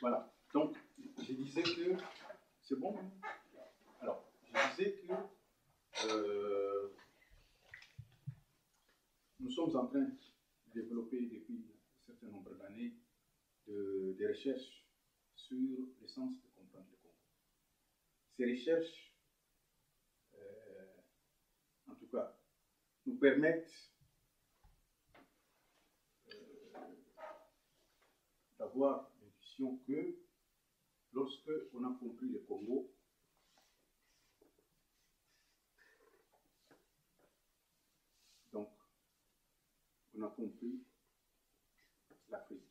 Voilà. Donc, je disais que... C'est bon, hein? Alors, je disais que nous sommes en train de développer depuis un certain nombre d'années des recherches sur l'essence de comprendre le Congo. Ces recherches, en tout cas, nous permettent d'avoir l'intuition que lorsque on a compris le Congo, donc on a compris l'Afrique.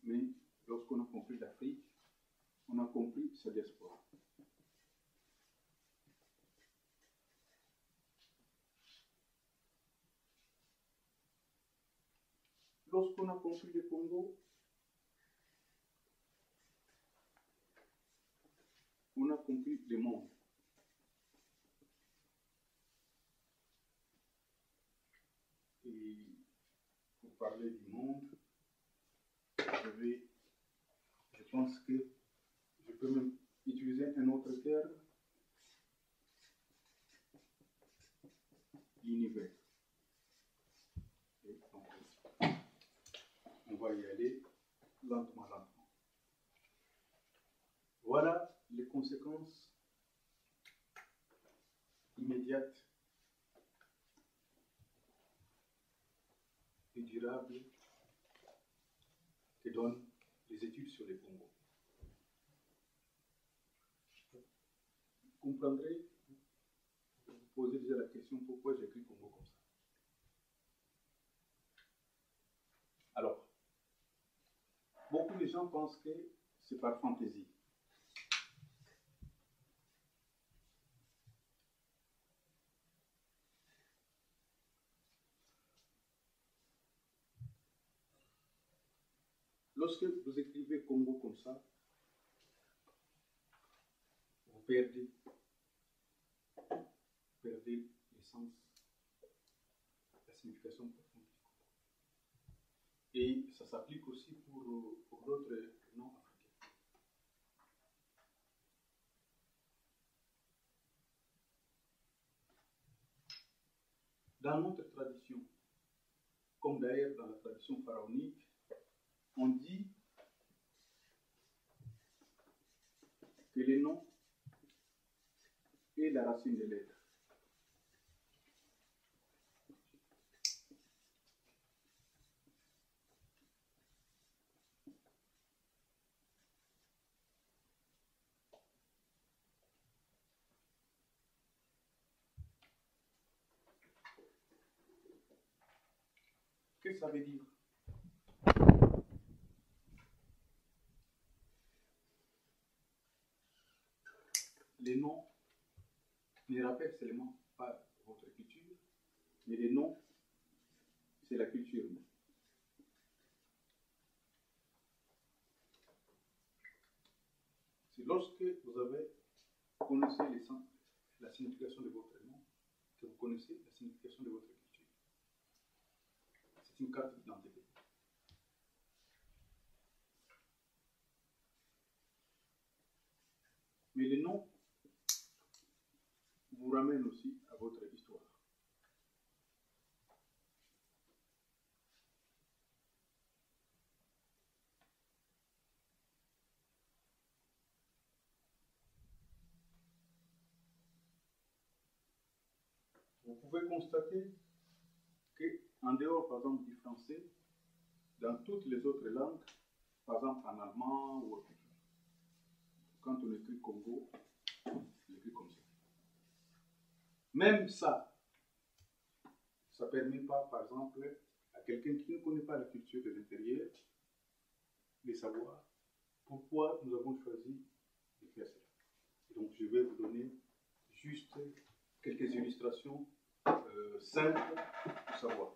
Mais lorsqu'on a compris l'Afrique, on a compris sa diaspora. Lorsqu'on a compris le Congo, on a compris le monde. Et pour parler du monde, je pense que je peux même utiliser un autre terme, l'univers. Donc, on va y aller lentement, lentement. Voilà les conséquences immédiates et durables que donnent les études sur les Congo. Vous comprendrez, vous vous posez déjà la question pourquoi j'écris Congo comme ça. Alors, beaucoup de gens pensent que c'est par fantaisie. Lorsque vous écrivez Congo comme ça, vous perdez l'essence, la signification profonde du Congo. Et ça s'applique aussi pour d'autres noms africains. Dans notre tradition, comme d'ailleurs dans la tradition pharaonique, on dit que les noms est la racine de l'être. Qu'est-ce que ça veut dire? Les noms ne rappellent seulement pas votre culture, mais les noms, c'est la culture. C'est lorsque vous connaissez la signification de votre nom que vous connaissez la signification de votre culture. C'est une carte d'identité. Mais les noms vous ramènent aussi à votre histoire. Vous pouvez constater qu'en dehors, par exemple, du français, dans toutes les autres langues, par exemple en allemand ou autre, quand on écrit Congo, on écrit comme ça. Même ça ne permet pas, par exemple, à quelqu'un qui ne connaît pas la culture de l'intérieur, de savoir pourquoi nous avons choisi de faire cela. Et donc, je vais vous donner juste quelques illustrations simples pour savoir.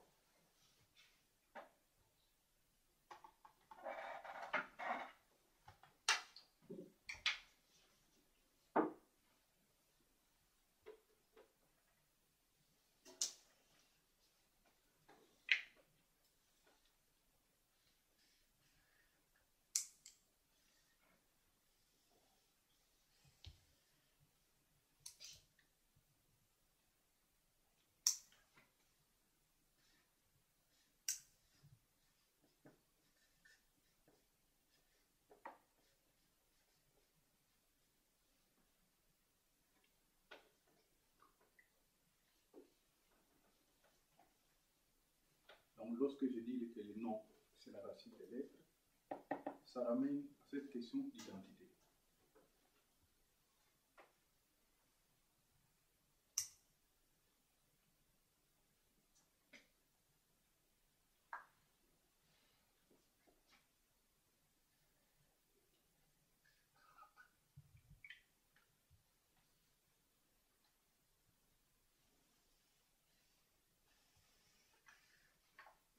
Donc, lorsque je dis que le nom, c'est la racine des lettres, ça ramène à cette question d'identité.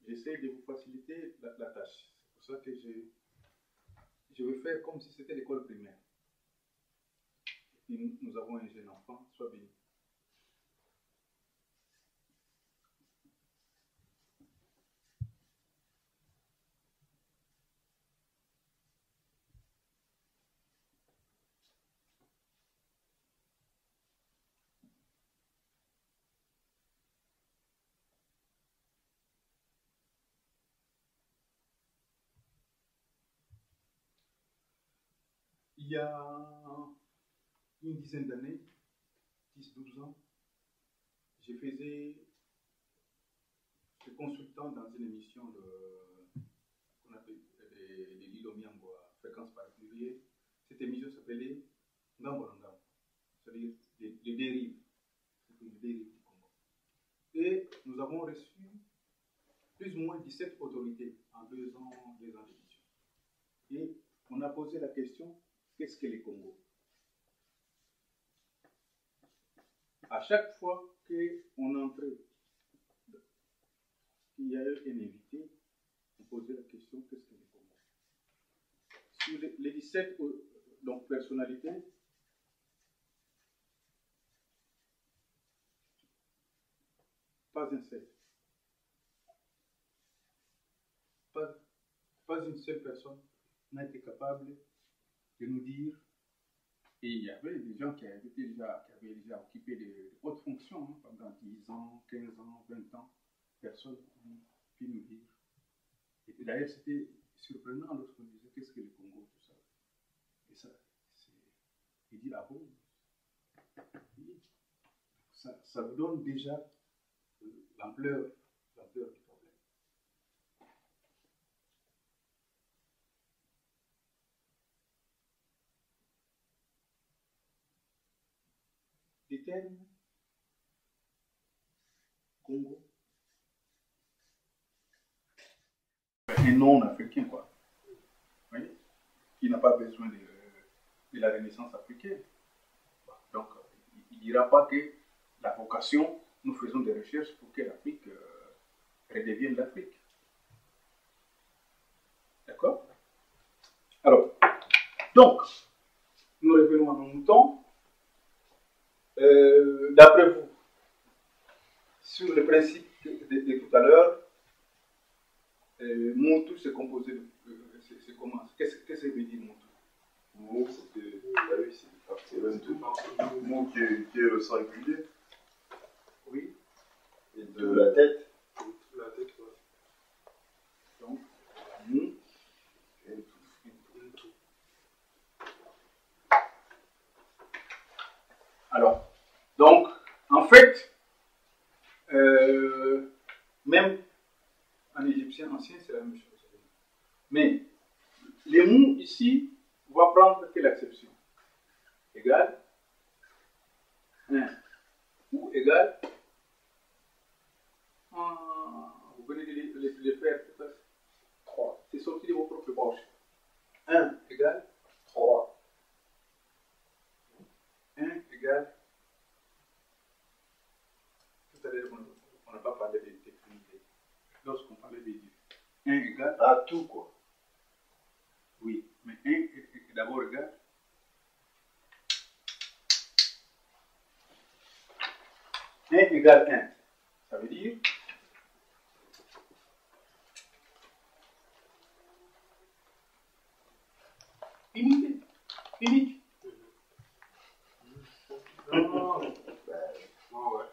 J'essaie de vous faciliter la tâche. C'est pour ça que je vais faire comme si c'était l'école primaire. Et nous avons un jeune enfant, sois béni. Il y a une dizaine d'années, 10-12 ans, je faisais le consultant dans une émission qu'on appelle de l'île Omiango à fréquence particulière. Cette émission s'appelait Ngamborangam, c'est-à-dire les dérives, les dérives du Congo. Et nous avons reçu plus ou moins 17 autorités en 2 ans d'émission. Et on a posé la question, qu'est-ce que le Congo? À chaque fois qu'on entrait, qu'il y a eu un invité, on posait la question, qu'est-ce que le Congo? Sur les 17 donc, personnalités, pas un seul. Pas une seule personne n'a été capable de nous dire. Et il y avait des gens qui avaient déjà occupé de hautes fonctions hein, pendant 10 ans, 15 ans, 20 ans. Personne n'a pu nous dire. Et d'ailleurs, c'était surprenant lorsqu'on disait qu'est-ce que le Congo, tout ça. Et ça, il dit ah bon. Ça vous donne déjà l'ampleur du problème. Les termes Congo, un nom africain, quoi. Oui, qui n'a pas besoin de la Renaissance africaine. Donc, il ne dira pas que la vocation, nous faisons des recherches pour que l'Afrique redevienne l'Afrique. D'accord? Alors, donc, nous revenons à nos moutons. D'après vous, sur le principe de tout à l'heure, Moutou c'est composé de. C'est comment? Qu'est-ce que ça veut dire Moutou? Mou, c'est le tout. Mou qui est le singulier. Oui. Et de la tête. La tête, ouais. Donc, Mou et tout. Alors, donc, en fait, même en égyptien ancien, c'est la même chose. Mais les mots ici, on va prendre quelle exception? Égal 1 ou égal. Vous venez de les faire, 3. C'est sorti de vos propres poches. 1 égale 3. 1 égale. Tout à l'heure, on n'a pas parlé de Trinité. Lorsqu'on parlait de Dieu. 1 égale. à tout, quoi. Oui, mais 1 est d'abord égal. 1 égale 1. Ça veut dire. Unité. Unique. Non. Ouais.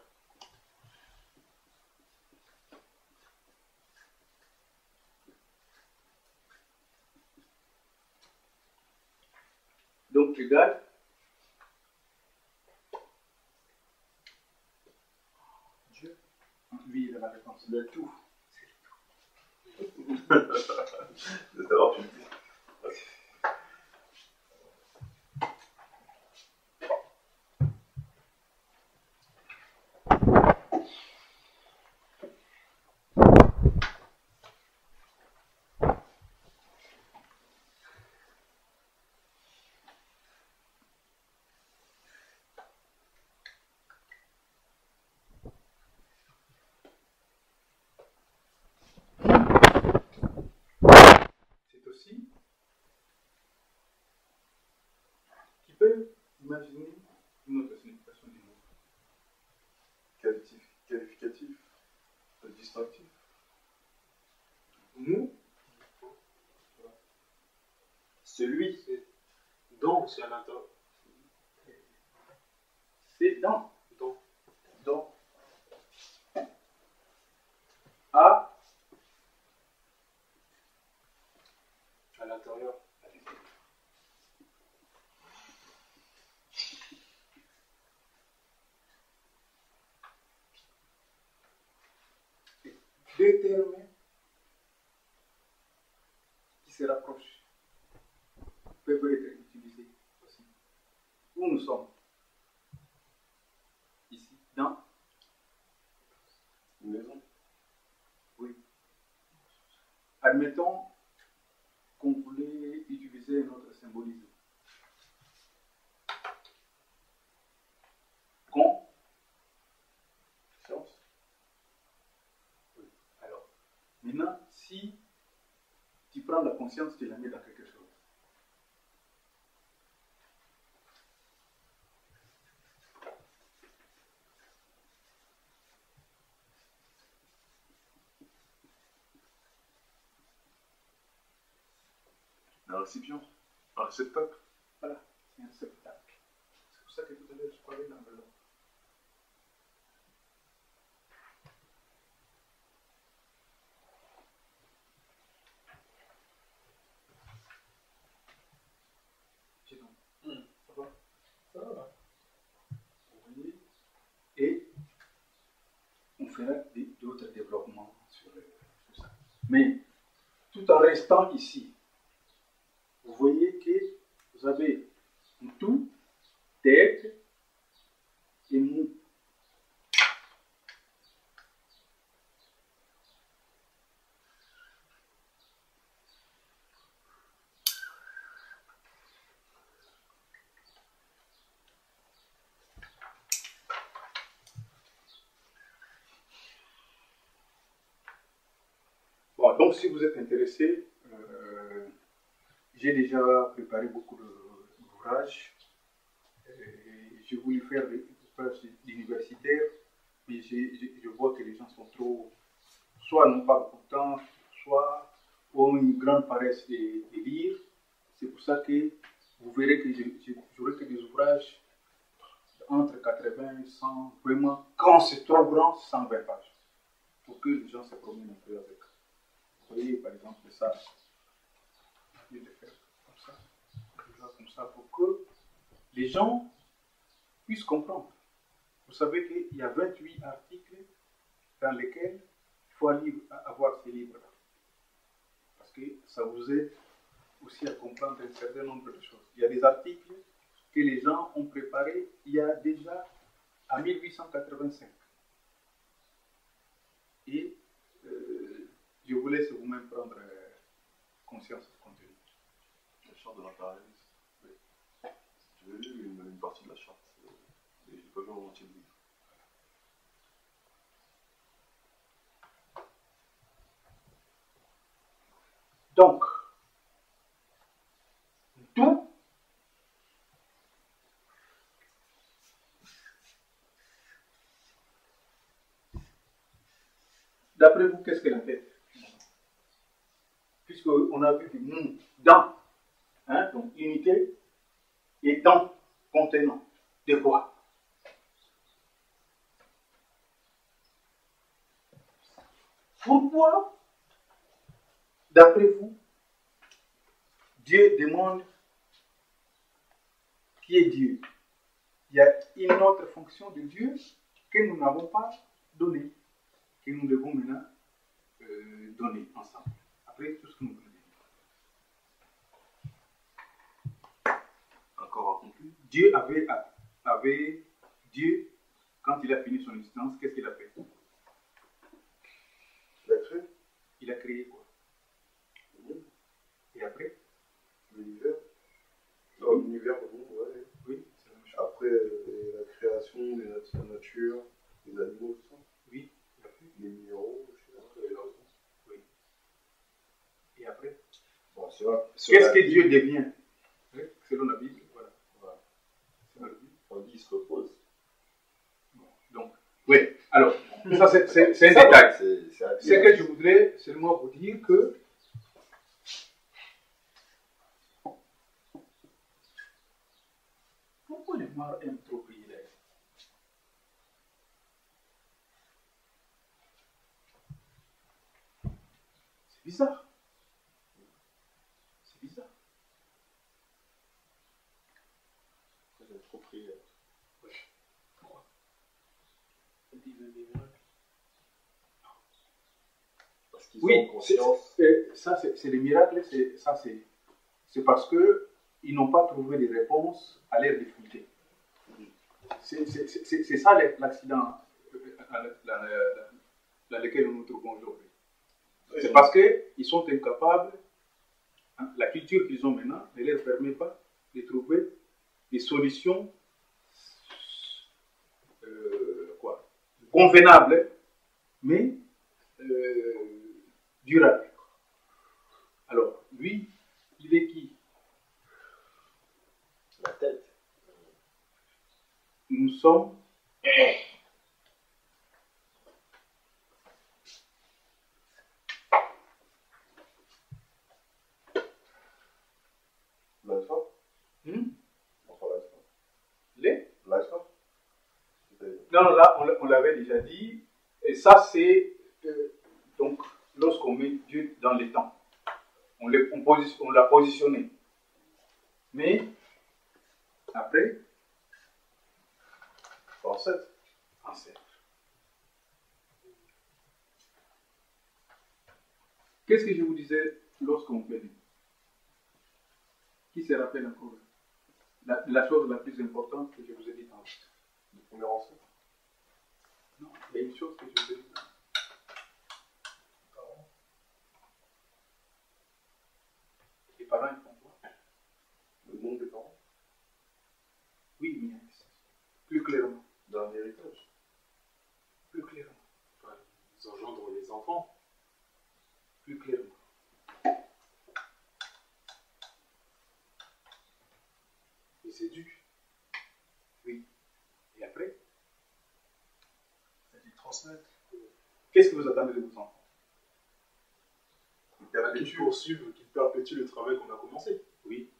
Donc égal. Dieu. Lui, il a la réponse. Le tout. C'est le tout. Alors, tu me dis. C'est aussi qui peut imaginer une autre signification du mot. Qualificatif, distinctif. Nous, Celui. c'est donc, c'est à l'intérieur. C'est dans. Donc, Dans. À. à l'intérieur. Deux termes qui se rapprochent peuvent être utilisés aussi. Où nous sommes? Ici, dans Une maison. oui. Admettons qu'on voulait utiliser notre symbolisme. Con. Science. Oui. Alors, maintenant, si tu prends la conscience, tu la mets dans quelque chose. Un récipient. Un réceptacle. Voilà, c'est un spectacle. C'est pour ça que tout à l'heure, je parlais d'enveloppe. C'est donc. Ça va? Ça va. Vous voyez? Et on fera d'autres développements sur ça. Mais tout en restant ici, vous voyez que vous avez un tout, tête et mou. Bon, donc si vous êtes intéressé, j'ai déjà préparé beaucoup d'ouvrages. J'ai voulu faire des ouvrages universitaires, mais je vois que les gens sont trop, soit n'ont pas beaucoup de temps, soit ont une grande paresse de lire. C'est pour ça que vous verrez que j'aurai que des ouvrages entre 80 et 100, vraiment, quand c'est trop grand, 120 pages, pour que les gens se promènent un peu avec. Vous voyez, par exemple, ça, je vais le faire comme ça, pour que les gens puissent comprendre. Vous savez qu'il y a 28 articles dans lesquels il faut avoir ces livres-là. Parce que ça vous aide aussi à comprendre un certain nombre de choses. Il y a des articles que les gens ont préparés il y a déjà en 1885. Et je vous laisse vous-même prendre conscience du contenu. La charte de l'impérialisme. Oui. J'ai lu une partie de la charte. Et je n'ai pas vu en entier le livre. Donc, tout d'après vous, qu'est-ce qu'elle a fait? Puisqu'on a vu que dans, hein, donc unité, et dans, contenant, de quoi? Pourquoi, d'après vous, Dieu demande qui est Dieu? Il y a une autre fonction de Dieu que nous n'avons pas donnée, que nous devons maintenant donner ensemble. après tout ce que nous voulons dire. Encore accompli. Dieu, quand il a fini son existence, qu'est-ce qu'il a fait? Il a créé Il a créé quoi? Et après? l'univers. Non, l'univers, le monde, ouais. Oui, c'est la même chose. Après, la création, la nature, les animaux, tout ça. Oui, il a fait. Les minéraux, je sais pas. Oui. Et après? Bon, c'est vrai. Qu'est-ce que Dieu devient? Selon la Bible, voilà. Selon la Bible. On dit il se repose. Bon, donc, oui. Alors, ça c'est un détail. Ce que je voudrais seulement vous dire que pourquoi les Noirs aiment trop prier d'ailleurs? C'est bizarre. C'est bizarre. J'aime trop prier. Pourquoi? Ils veulent des miracles. Parce qu'ils Oui, ont conscience. ça c'est les miracles, c'est parce qu'ils n'ont pas trouvé de réponse à leur difficulté. C'est ça l'accident dans lequel nous nous trouvons aujourd'hui. C'est parce qu'ils sont incapables, hein, la culture qu'ils ont maintenant ne leur permet pas de trouver des solutions convenables, mais durables. Alors, lui, il est qui? La tête. Nous sommes L'alpha. Enfin, l'alpha. les... L'alpha. Non, là, on l'avait déjà dit. Et ça, c'est donc lorsqu'on met Dieu dans les temps. On l'a positionné. Mais après, Ancêtre. Qu'est-ce que je vous disais lorsqu'on bénit? Qui se rappelle encore la chose la plus importante que je vous ai dit tantôt? Le premier ancêtre. Non, il y a une chose que je vous ai dit tantôt. Les parents, ils font quoi? Le monde des parents. Oui, mais plus clairement. D'un héritage. Plus clairement. Enfin, ils engendrent les enfants. Plus clairement. Ils éduquent. Oui. Et après, Ils transmettent. qu'est-ce que vous attendez de vos enfants? Qu'ils poursuivent, qu'ils perpétuent le travail qu'on a commencé. Oui.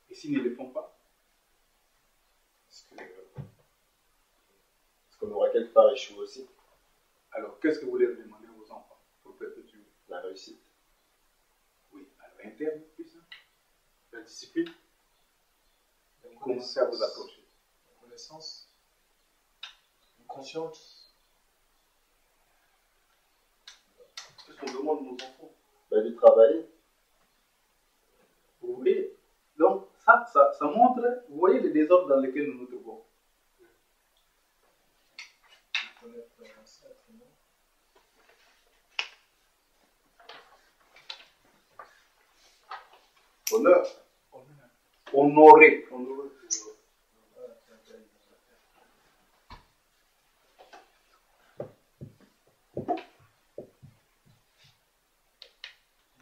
Et s'ils ne le font pas? Parce qu'on aura quelque part échoué aussi. Alors, qu'est-ce que vous leur demandez à vos enfants pour perpétuer? La réussite. Oui, alors interne, plus ça. La discipline. Commencez à vous approcher. La connaissance. Une conscience. Qu'est-ce qu'on demande de nos enfants? De travailler. Vous voyez? Donc, ça montre, vous voyez le désordre dans lequel nous nous trouvons. Honneur. Honorer.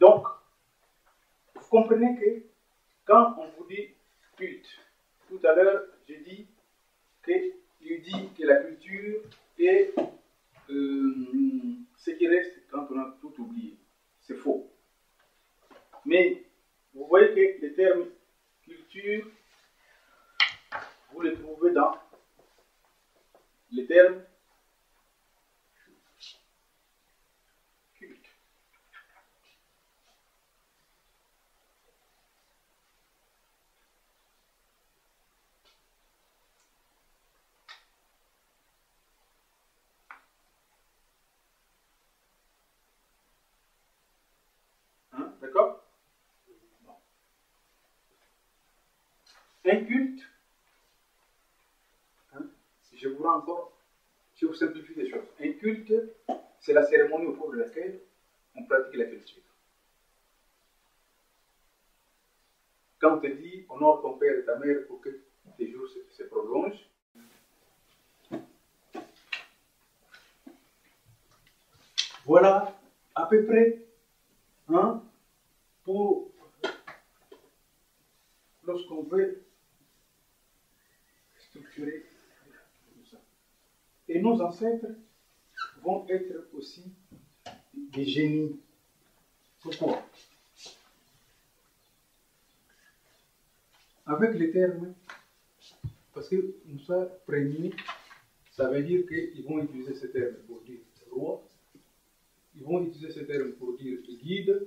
Donc, vous comprenez que quand on vous dit culte, tout à l'heure, j'ai dit qu'il dit que la culture est ce qui reste quand on a tout oublié. C'est faux. Mais vous voyez que le terme culture, vous le trouvez dans le terme culte. Un culte, hein, je vous rends encore, je vous simplifie les choses. Un culte, c'est la cérémonie au cours de laquelle on pratique la culture. Quand on te dit honore ton père et ta mère pour que tes jours se prolongent, voilà à peu près, hein, pour lorsqu'on veut structurer tout ça. Et nos ancêtres vont être aussi des génies. Pourquoi? Avec les termes, parce que Moussa Préni, ça veut dire qu'ils vont utiliser ce terme pour dire roi, ils vont utiliser ce terme pour dire guide,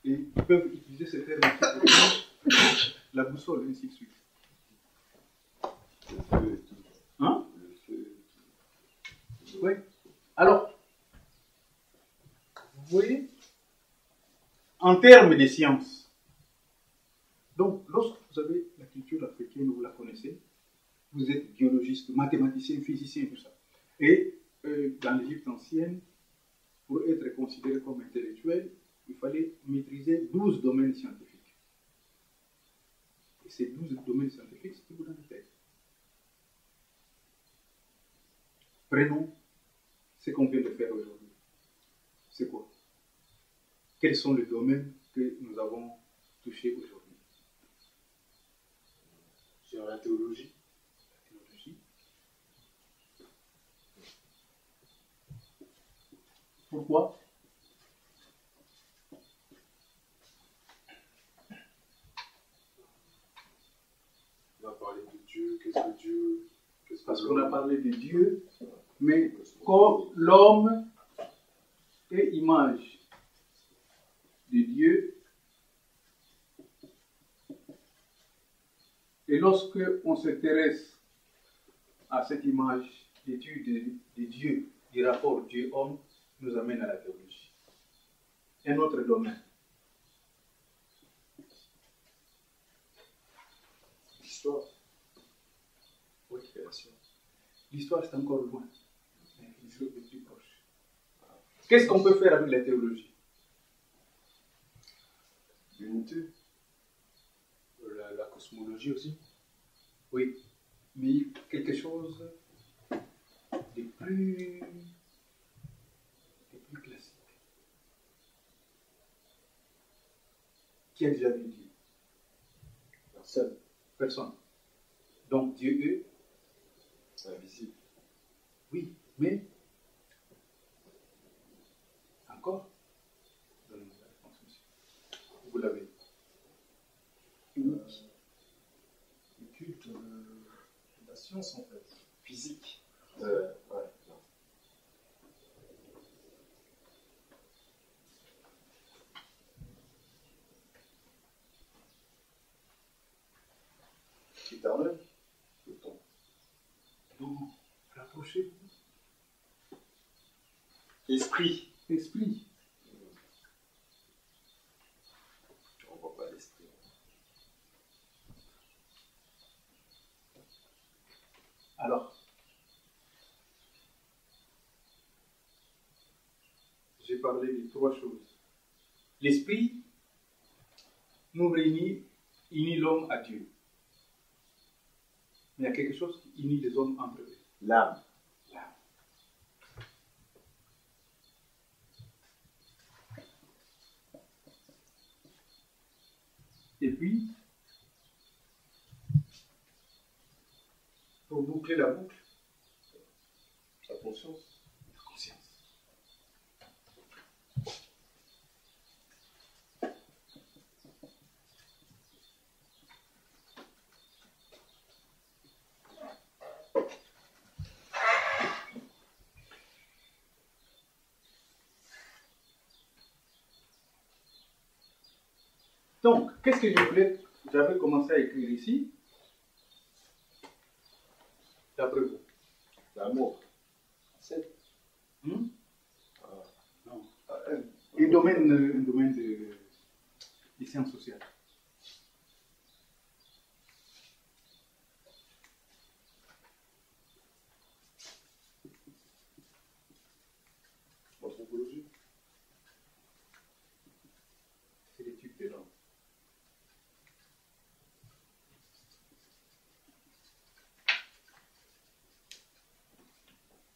et ils peuvent utiliser ce terme aussi pour dire la boussole, ainsi de suite. Le feu et tout. Hein? Le feu et tout. Oui. Alors, vous voyez, en termes de sciences, donc lorsque vous avez la culture africaine, vous la connaissez, vous êtes biologiste, mathématicien, physicien, tout ça. Et dans l'Égypte ancienne, pour être considéré comme intellectuel, il fallait maîtriser 12 domaines scientifiques. Et ces 12 domaines scientifiques, c'était vous dans la tête. Prenons ce qu'on vient de faire aujourd'hui. C'est quoi? Quels sont les domaines que nous avons touchés aujourd'hui? Sur la théologie. La théologie. Pourquoi? On a parlé de Dieu, qu'est-ce que Dieu, qu'est-ce que Parce qu'on a l'homme. parlé de Dieu, mais comme l'homme est image de Dieu, et lorsque on s'intéresse à cette image d'étude de Dieu, du rapport Dieu-homme, nous amène à la théologie. Un autre domaine. L'histoire. Oui, création. L'histoire, c'est encore loin. Mais quelque chose de plus proche. Qu'est-ce qu'on peut faire avec la théologie? L'unité. La cosmologie aussi. Oui, mais quelque chose de plus classique. Qui a déjà vu Dieu? Personne. Personne. Donc Dieu est, C'est invisible. oui, mais encore, donnez-moi la réponse, monsieur. Vous l'avez. Le culte de la science, en fait. Physique. Ouais, non. Éternel. Le temps. Donc, rapprochez-vous. Esprit. Esprit. On ne voit pas l'esprit. Alors, j'ai parlé de trois choses. L'esprit nous réunit, unit l'homme à Dieu. Mais il y a quelque chose qui unit les hommes entre eux. L'âme. L'âme. Et puis, pour boucler la boucle, La conscience. la conscience. Donc, qu'est-ce que j'avais commencé à écrire ici, d'après vous? L'amour. C'est. Hmm? Ah. Non. Ah, Un domaine de des sciences sociales. Anthropologie. C'est l'étude de l'homme.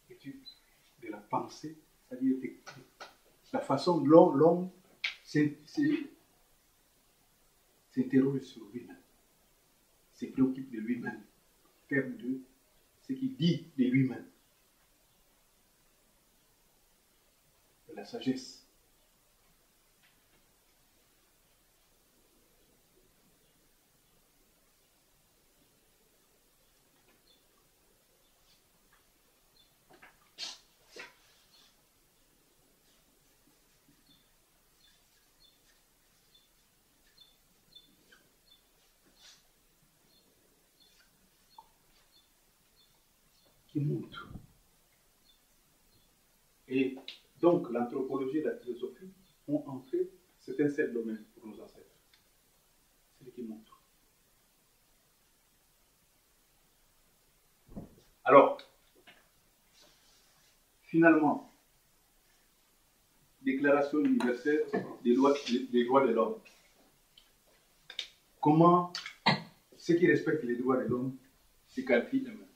L'étude de la pensée, c'est-à-dire la façon dont l'homme s'interroge sur lui-même, se préoccupe de lui-même, en termes de ce qu'il dit de lui-même, de la sagesse. Qui montre. Et donc, l'anthropologie et la philosophie ont en fait, c'est un seul domaine pour nos ancêtres. C'est ce qui montre. Alors, finalement, Déclaration universelle des droits de l'homme. Comment ceux qui respectent les droits de l'homme se qualifient eux-mêmes?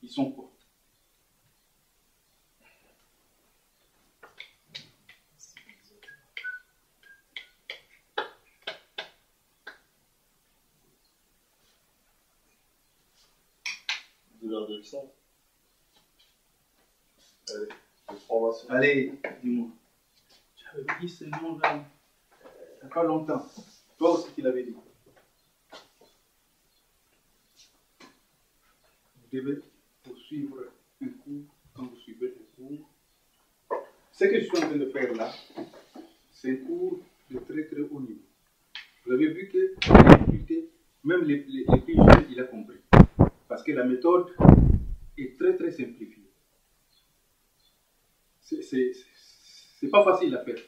Ils sont quoi? De leur accent. Allez, les formations. Allez, dis-moi. J'avais dit ce nom-là il n'y a pas longtemps. Toi aussi tu l'avais dit. Vous devez poursuivre un cours quand vous suivez un cours. Ce que je suis en train de faire là, c'est un cours de très très haut niveau. Vous avez vu que la difficulté, même les plus jeunes, il a compris. Parce que la méthode est très très simplifiée. C'est pas facile à faire.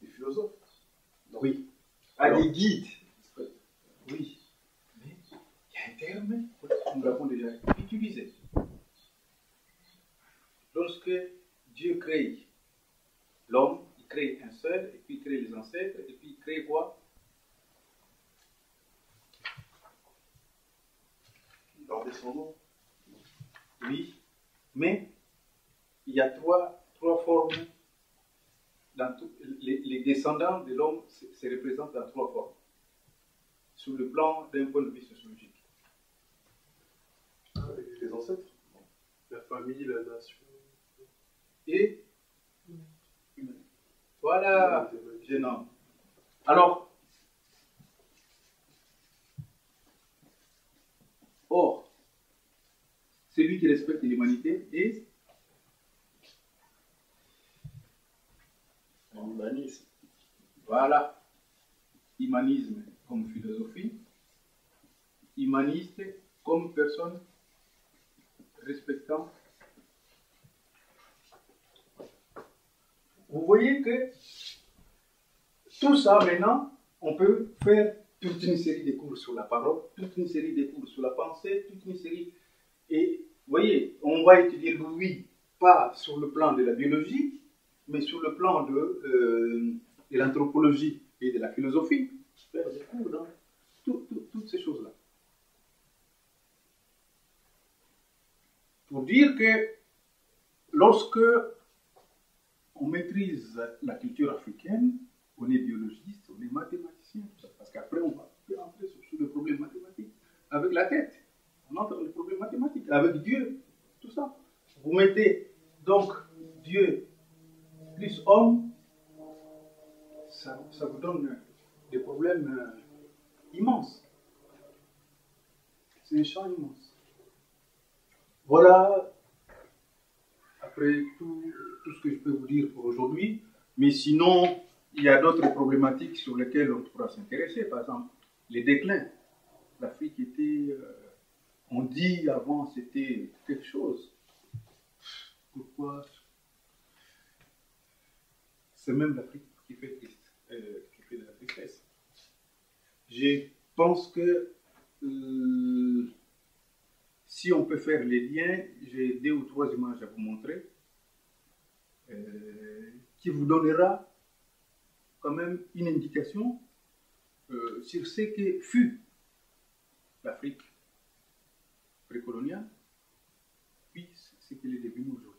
Les philosophes. Oui. Ah, des guides. Oui. Mais il y a un terme, nous l'avons déjà utilisé. Lorsque Dieu crée l'homme, il crée un seul, et puis il crée les ancêtres, et puis il crée quoi? Leurs descendants. Oui. Mais il y a trois formes. Les descendants de l'homme se représentent dans trois formes. Sur le plan d'un point de vue sociologique. Les ancêtres. La famille, la nation. Et voilà, je nomme. Alors, or, celui qui respecte l'humanité est L'humanisme. voilà, humanisme comme philosophie, humaniste comme personne respectant. Vous voyez que tout ça maintenant, on peut faire toute une série de cours sur la parole, toute une série de cours sur la pensée, toute une série. Et vous voyez, on va étudier Louis, pas sur le plan de la biologie, mais sur le plan de l'anthropologie et de la philosophie. Faire des cours dans toutes ces choses-là. Pour dire que lorsque on maîtrise la culture africaine, on est biologiste, on est mathématicien, parce qu'après on va entrer sur le problème mathématique. Avec la tête, on entre dans le problème mathématique, avec Dieu, tout ça. Vous mettez donc Dieu plus homme, ça vous donne des problèmes immenses. C'est un champ immense. Voilà, après tout ce que je peux vous dire pour aujourd'hui, mais sinon, il y a d'autres problématiques sur lesquelles on pourra s'intéresser. Par exemple, les déclins. L'Afrique était On dit avant c'était quelque chose. Pourquoi? C'est même l'Afrique qui fait de la tristesse. Je pense que si on peut faire les liens, j'ai 2 ou 3 images à vous montrer qui vous donnera quand même une indication sur ce que fut l'Afrique précoloniale, puis ce qu'elle est devenue aujourd'hui.